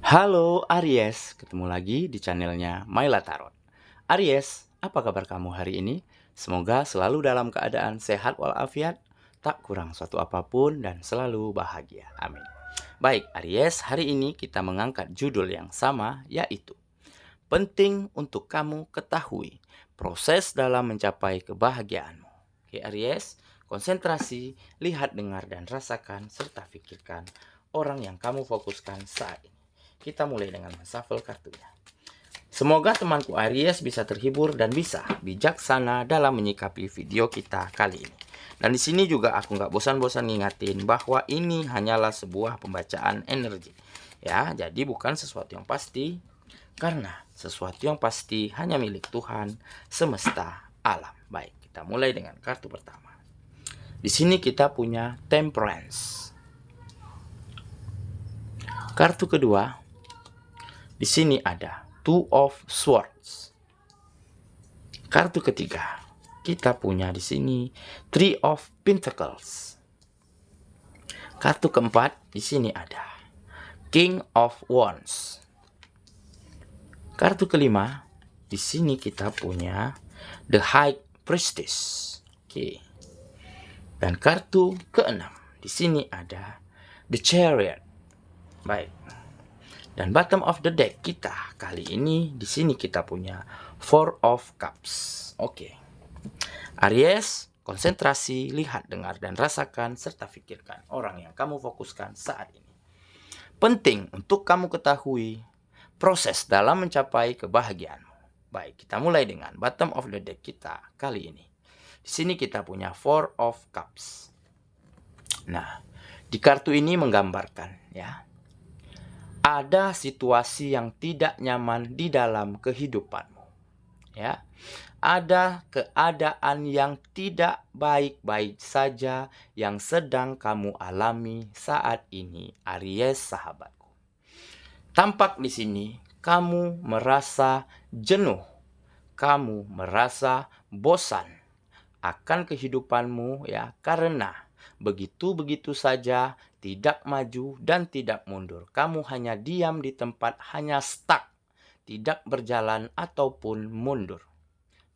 Halo Aries, ketemu lagi di channelnya Myla Tarot. Aries, apa kabar kamu hari ini? Semoga selalu dalam keadaan sehat walafiat, tak kurang suatu apapun dan selalu bahagia. Amin. Baik Aries, hari ini kita mengangkat judul yang sama, yaitu penting untuk kamu ketahui proses dalam mencapai kebahagiaanmu. Oke Aries, konsentrasi, lihat, dengar, dan rasakan, serta pikirkan orang yang kamu fokuskan saat ini. Kita mulai dengan menshuffle kartunya. Semoga temanku Aries bisa terhibur dan bisa bijaksana dalam menyikapi video kita kali ini. Dan di sini juga aku nggak bosan-bosan ngingatin bahwa ini hanyalah sebuah pembacaan energi. Ya, jadi bukan sesuatu yang pasti, karena sesuatu yang pasti hanya milik Tuhan semesta alam. Baik, kita mulai dengan kartu pertama. Di sini kita punya Temperance. Kartu kedua, di sini ada Two of Swords. Kartu ketiga, kita punya di sini Three of Pentacles. Kartu keempat, di sini ada King of Wands. Kartu kelima, di sini kita punya The High Priestess. Oke. Dan kartu keenam, di sini ada The Chariot. Baik. Dan bottom of the deck kita kali ini di sini kita punya Four of Cups. Oke. Aries, konsentrasi, lihat, dengar, dan rasakan serta pikirkan orang yang kamu fokuskan saat ini. Penting untuk kamu ketahui proses dalam mencapai kebahagiaanmu. Baik, kita mulai dengan bottom of the deck kita kali ini. Di sini kita punya Four of Cups. Nah, di kartu ini menggambarkan ya, ada situasi yang tidak nyaman di dalam kehidupanmu. Ya. Ada keadaan yang tidak baik-baik saja yang sedang kamu alami saat ini, Aries sahabatku. Tampak di sini kamu merasa jenuh, kamu merasa bosan akan kehidupanmu ya, karena begitu-begitu saja tidak maju dan tidak mundur. Kamu hanya diam di tempat, hanya stuck, tidak berjalan ataupun mundur.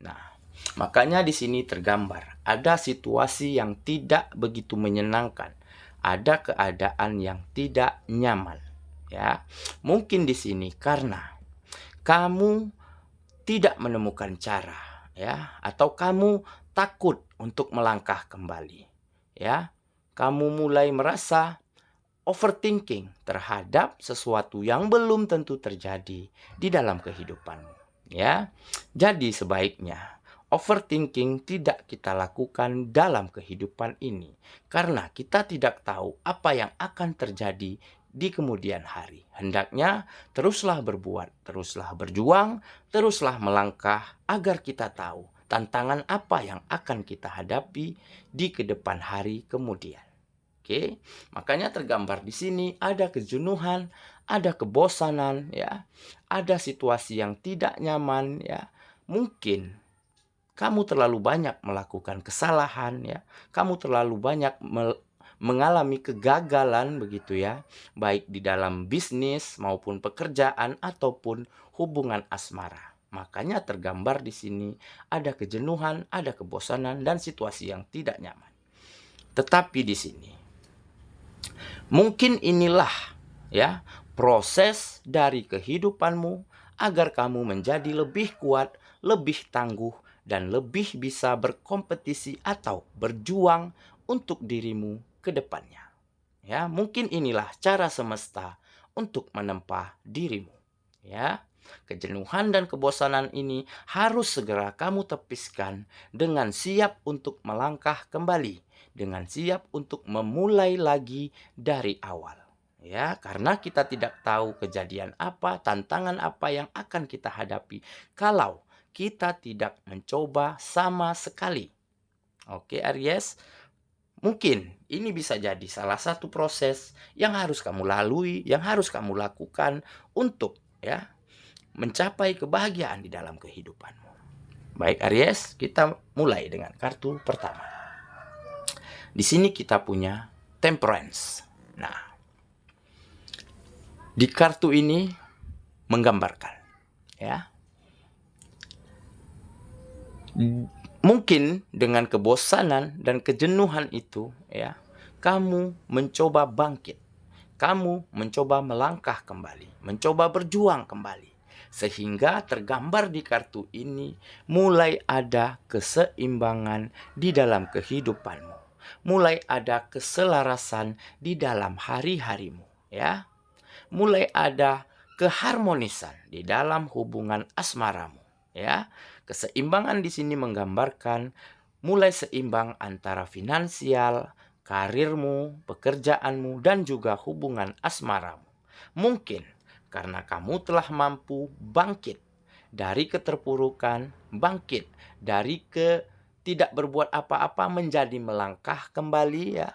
Nah, makanya di sini tergambar ada situasi yang tidak begitu menyenangkan, ada keadaan yang tidak nyaman. Ya, mungkin di sini karena kamu tidak menemukan cara, ya, atau kamu takut untuk melangkah kembali, ya. Kamu mulai merasa overthinking terhadap sesuatu yang belum tentu terjadi di dalam kehidupanmu, ya. Jadi sebaiknya overthinking tidak kita lakukan dalam kehidupan ini, karena kita tidak tahu apa yang akan terjadi di kemudian hari. Hendaknya teruslah berbuat, teruslah berjuang, teruslah melangkah agar kita tahu tantangan apa yang akan kita hadapi di kedepan hari kemudian. Oke, makanya tergambar di sini ada kejenuhan, ada kebosanan, ya, ada situasi yang tidak nyaman, ya. Mungkin kamu terlalu banyak melakukan kesalahan, ya. Kamu terlalu banyak mengalami kegagalan begitu ya, baik di dalam bisnis maupun pekerjaan ataupun hubungan asmara. Makanya tergambar di sini ada kejenuhan, ada kebosanan dan situasi yang tidak nyaman. Tetapi di sini mungkin inilah ya proses dari kehidupanmu agar kamu menjadi lebih kuat, lebih tangguh, dan lebih bisa berkompetisi atau berjuang untuk dirimu ke depannya. Ya, mungkin inilah cara semesta untuk menempa dirimu. Ya, kejenuhan dan kebosanan ini harus segera kamu tepiskan dengan siap untuk melangkah kembali, dengan siap untuk memulai lagi dari awal. Ya, karena kita tidak tahu kejadian apa, tantangan apa yang akan kita hadapi kalau kita tidak mencoba sama sekali. Oke, Aries, mungkin ini bisa jadi salah satu proses yang harus kamu lalui, yang harus kamu lakukan untuk ya mencapai kebahagiaan di dalam kehidupanmu. Baik Aries, kita mulai dengan kartu pertama. Di sini kita punya Temperance. Nah, Di kartu ini menggambarkan, ya. Mungkin dengan kebosanan dan kejenuhan itu, ya, kamu mencoba bangkit. Kamu mencoba melangkah kembali, mencoba berjuang kembali. Sehingga tergambar di kartu ini mulai ada keseimbangan di dalam kehidupanmu. Mulai ada keselarasan di dalam hari-harimu, ya. Mulai ada keharmonisan di dalam hubungan asmaramu, ya. Keseimbangan di sini menggambarkan mulai seimbang antara finansial, karirmu, pekerjaanmu, dan juga hubungan asmaramu. Mungkin karena kamu telah mampu bangkit dari keterpurukan, bangkit dari tidak berbuat apa-apa menjadi melangkah kembali, ya.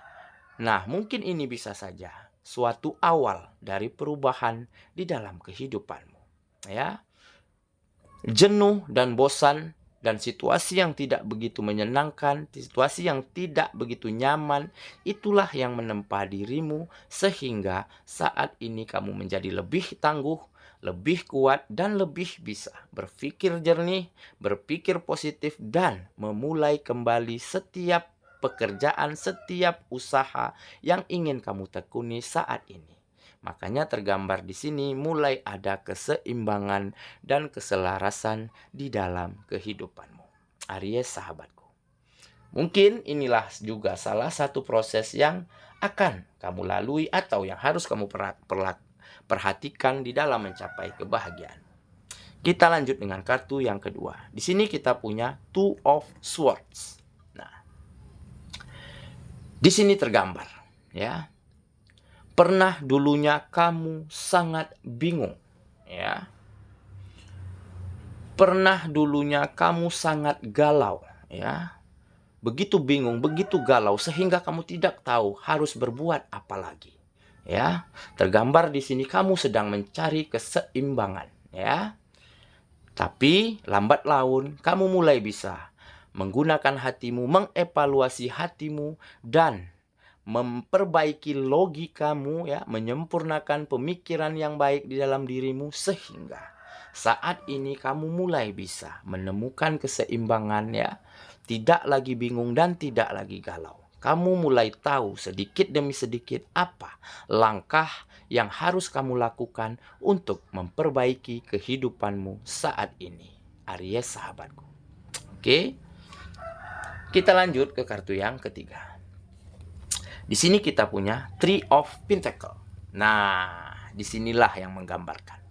Nah, mungkin ini bisa saja suatu awal dari perubahan di dalam kehidupanmu, ya. Jenuh dan bosan dan situasi yang tidak begitu menyenangkan, situasi yang tidak begitu nyaman, itulah yang menempa dirimu sehingga saat ini kamu menjadi lebih tangguh, lebih kuat, dan lebih bisa berpikir jernih, berpikir positif, dan memulai kembali setiap pekerjaan, setiap usaha yang ingin kamu tekuni saat ini. Makanya tergambar di sini mulai ada keseimbangan dan keselarasan di dalam kehidupanmu. Aries sahabatku. Mungkin inilah juga salah satu proses yang akan kamu lalui atau yang harus kamu perhatikan di dalam mencapai kebahagiaan. Kita lanjut dengan kartu yang kedua. Di sini kita punya Two of Swords. Nah, di sini tergambar, ya. Pernah dulunya kamu sangat bingung, ya. Pernah dulunya kamu sangat galau, ya. Begitu bingung, begitu galau sehingga kamu tidak tahu harus berbuat apa lagi, ya. Tergambar di sini kamu sedang mencari keseimbangan, ya. Tapi lambat laun kamu mulai bisa menggunakan hatimu, mengevaluasi hatimu, dan memperbaiki logikamu, ya, menyempurnakan pemikiran yang baik di dalam dirimu sehingga saat ini kamu mulai bisa menemukan keseimbangan, ya. Tidak lagi bingung dan tidak lagi galau. Kamu mulai tahu sedikit demi sedikit apa langkah yang harus kamu lakukan untuk memperbaiki kehidupanmu saat ini. Aries sahabatku. Oke. Kita lanjut ke kartu yang ketiga. Di sini kita punya Three of Pentacles. Nah, disinilah yang menggambarkan.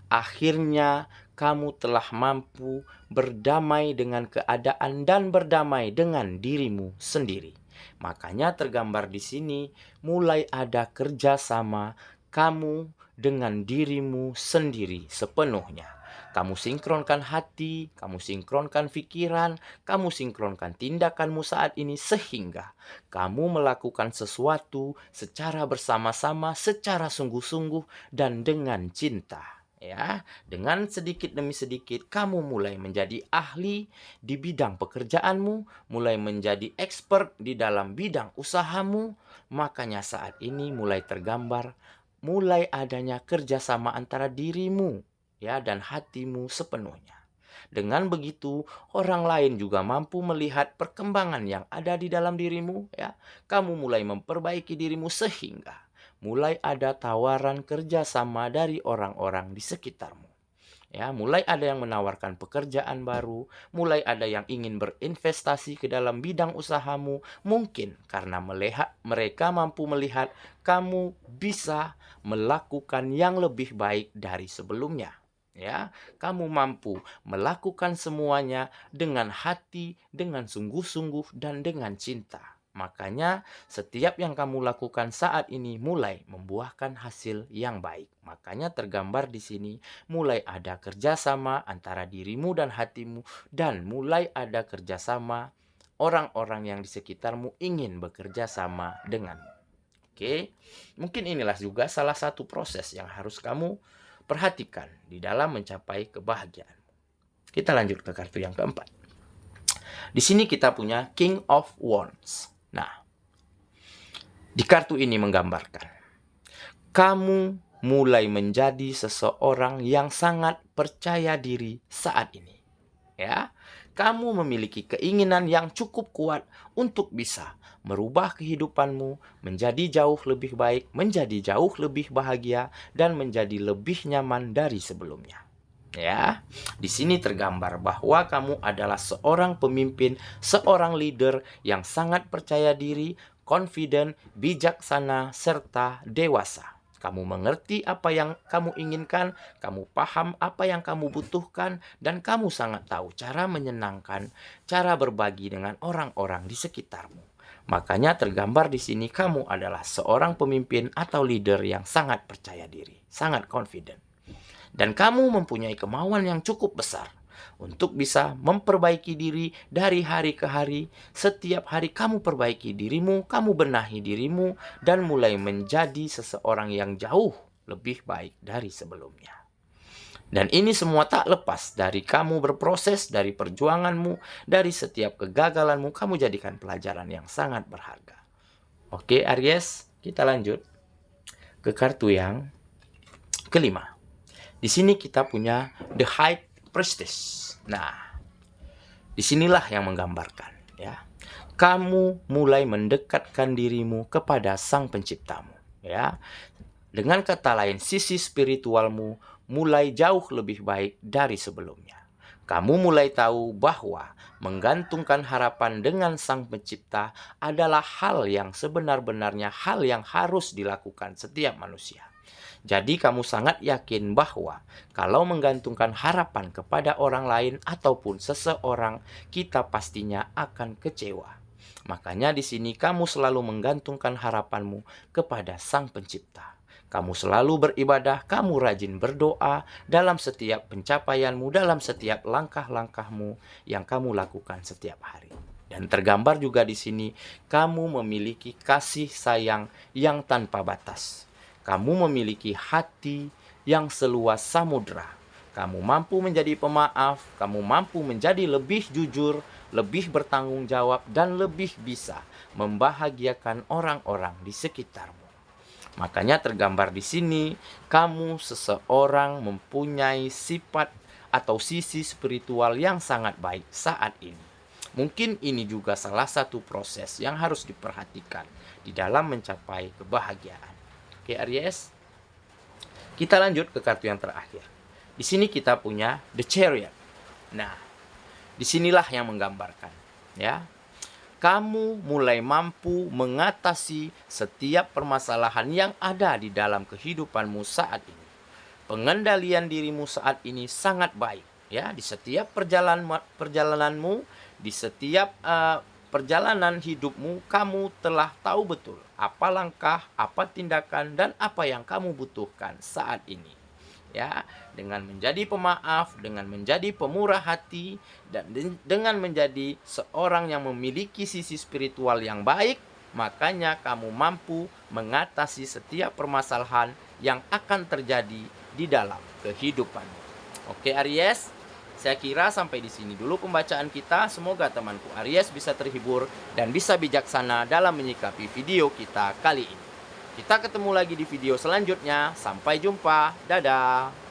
Akhirnya kamu telah mampu berdamai dengan keadaan dan berdamai dengan dirimu sendiri. Makanya tergambar di sini mulai ada kerjasama kamu dengan dirimu sendiri sepenuhnya. Kamu sinkronkan hati, kamu sinkronkan pikiran, kamu sinkronkan tindakanmu saat ini sehingga kamu melakukan sesuatu secara bersama-sama, secara sungguh-sungguh dan dengan cinta. Ya, dengan sedikit demi sedikit kamu mulai menjadi ahli di bidang pekerjaanmu, mulai menjadi expert di dalam bidang usahamu. Makanya saat ini mulai tergambar, mulai adanya kerjasama antara dirimu, ya, dan hatimu sepenuhnya. Dengan begitu, orang lain juga mampu melihat perkembangan yang ada di dalam dirimu, ya. Kamu mulai memperbaiki dirimu sehingga mulai ada tawaran kerjasama dari orang-orang di sekitarmu. Ya, mulai ada yang menawarkan pekerjaan baru, mulai ada yang ingin berinvestasi ke dalam bidang usahamu, mungkin karena mereka mampu melihat kamu bisa melakukan yang lebih baik dari sebelumnya. Ya, kamu mampu melakukan semuanya dengan hati, dengan sungguh-sungguh dan dengan cinta. Makanya setiap yang kamu lakukan saat ini mulai membuahkan hasil yang baik. Makanya tergambar di sini mulai ada kerjasama antara dirimu dan hatimu dan mulai ada kerjasama orang-orang yang di sekitarmu ingin bekerja sama denganmu. Oke, mungkin inilah juga salah satu proses yang harus kamu perhatikan di dalam mencapai kebahagiaan. Kita lanjut ke kartu yang keempat. Di sini kita punya King of Wands. Nah, di kartu ini menggambarkan kamu mulai menjadi seseorang yang sangat percaya diri saat ini. Ya, kamu memiliki keinginan yang cukup kuat untuk bisa merubah kehidupanmu menjadi jauh lebih baik, menjadi jauh lebih bahagia, dan menjadi lebih nyaman dari sebelumnya. Ya, di sini tergambar bahwa kamu adalah seorang pemimpin, seorang leader yang sangat percaya diri, confident, bijaksana, serta dewasa. Kamu mengerti apa yang kamu inginkan, kamu paham apa yang kamu butuhkan, dan kamu sangat tahu cara menyenangkan, cara berbagi dengan orang-orang di sekitarmu. Makanya tergambar di sini kamu adalah seorang pemimpin atau leader yang sangat percaya diri, sangat confident. Dan kamu mempunyai kemauan yang cukup besar untuk bisa memperbaiki diri dari hari ke hari. Setiap hari kamu perbaiki dirimu, kamu benahi dirimu, dan mulai menjadi seseorang yang jauh lebih baik dari sebelumnya. Dan ini semua tak lepas dari kamu berproses, dari perjuanganmu, dari setiap kegagalanmu, kamu jadikan pelajaran yang sangat berharga. Oke, Aries, kita lanjut ke kartu yang kelima. Di sini kita punya The High Priestess. Nah, disinilah yang menggambarkan, ya. Kamu mulai mendekatkan dirimu kepada Sang Penciptamu, ya. Dengan kata lain, sisi spiritualmu mulai jauh lebih baik dari sebelumnya. Kamu mulai tahu bahwa menggantungkan harapan dengan Sang Pencipta adalah hal yang sebenar-benarnya hal yang harus dilakukan setiap manusia. Jadi kamu sangat yakin bahwa kalau menggantungkan harapan kepada orang lain ataupun seseorang, kita pastinya akan kecewa. Makanya di sini kamu selalu menggantungkan harapanmu kepada Sang Pencipta. Kamu selalu beribadah, kamu rajin berdoa dalam setiap pencapaianmu, dalam setiap langkah-langkahmu yang kamu lakukan setiap hari. Dan tergambar juga di sini, kamu memiliki kasih sayang yang tanpa batas. Kamu memiliki hati yang seluas samudra. Kamu mampu menjadi pemaaf, kamu mampu menjadi lebih jujur, lebih bertanggung jawab, dan lebih bisa membahagiakan orang-orang di sekitarmu. Makanya tergambar di sini, kamu seseorang mempunyai sifat atau sisi spiritual yang sangat baik saat ini. Mungkin ini juga salah satu proses yang harus diperhatikan di dalam mencapai kebahagiaan. Oke, Aries, kita lanjut ke kartu yang terakhir. Di sini kita punya The Chariot. Nah, disinilah yang menggambarkan, ya. Kamu mulai mampu mengatasi setiap permasalahan yang ada di dalam kehidupanmu saat ini. Pengendalian dirimu saat ini sangat baik, ya. Di setiap perjalananmu, di setiap perjalanan hidupmu, kamu telah tahu betul apa langkah, apa tindakan, dan apa yang kamu butuhkan saat ini. Ya, dengan menjadi pemaaf, dengan menjadi pemurah hati, dan dengan menjadi seorang yang memiliki sisi spiritual yang baik, makanya kamu mampu mengatasi setiap permasalahan yang akan terjadi di dalam kehidupan. Oke, Aries, saya kira sampai di sini dulu pembacaan kita. Semoga temanku Aries bisa terhibur dan bisa bijaksana dalam menyikapi video kita kali ini. Kita ketemu lagi di video selanjutnya. Sampai jumpa. Dadah.